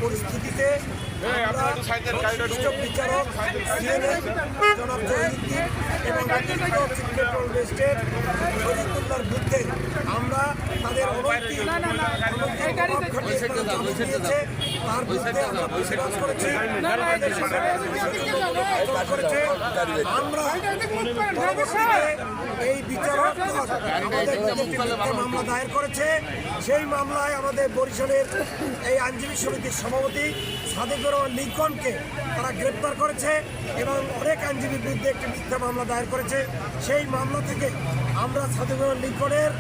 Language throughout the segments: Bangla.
পরিস্থিতিতে বিচারক জনাব জহিরুদ্দিন এবং চিফ পেট্রোল ম্যাজিস্ট্রেট শরীফুল্লাহর বিরুদ্ধে আমরা তাদের তার বিরুদ্ধে আমরা প্রতিবাদ করেছি। আমরা পরবর্তীতে এই বিচারক মামলা দায়ের করেছে। সেই মামলায় আমাদের বরিশালের এই আইনজীবী সমিতির সভাপতি সাদেকুর রহমান লিঙ্কনকে তারা গ্রেপ্তার করেছে এবং অনেক আইনজীবীর বিরুদ্ধে একটি মিথ্যা মামলা দায়ের করেছে। সেই মামলা থেকে আমরা সাদেকুর রহমান লিঙ্কনের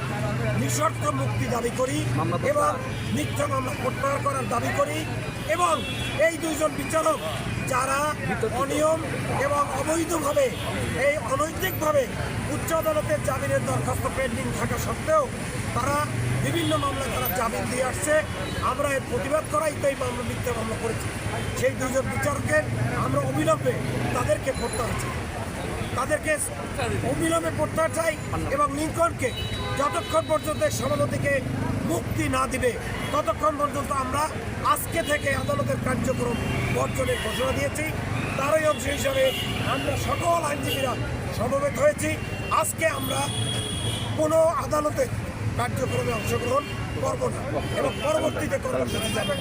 নিঃশর্ত মুক্তি দাবি করি এবং মিথ্যা মামলা প্রত্যাহার করার দাবি করি এবং এই দুইজন বিচারক যারা অনিয়ম এবং অবৈধভাবে এই অনৈতিকভাবে উচ্চ আদালতের জামিনের দরখাস্ত পেন্ডিং থাকা সত্ত্বেও তারা বিভিন্ন মামলায় তারা জামিন দিয়ে আসছে, আমরা এর প্রতিবাদ করাই তো এই মামলা মিথ্যা মামলা করেছি। সেই দুজন বিচারকের আমরা অবিলম্বে তাদেরকে প্রত্যাহার চাই, তাদেরকে অবিলম্বে প্রত্যাহার চাই এবং লিঙ্কনকে যতক্ষণ পর্যন্ত সভাপতিকে মুক্তি না দিবে ততক্ষণ পর্যন্ত আমরা আজকে থেকে আদালতের কার্যক্রম বর্জনের ঘোষণা দিয়েছি। তারই অংশ হিসাবে আমরা সকল আইনজীবীরা সমবেত হয়েছি। আজকে আমরা কোনো আদালতের কার্যক্রমে অংশগ্রহণ করব না এবং পরবর্তীতে কর্মসূচি যাবে।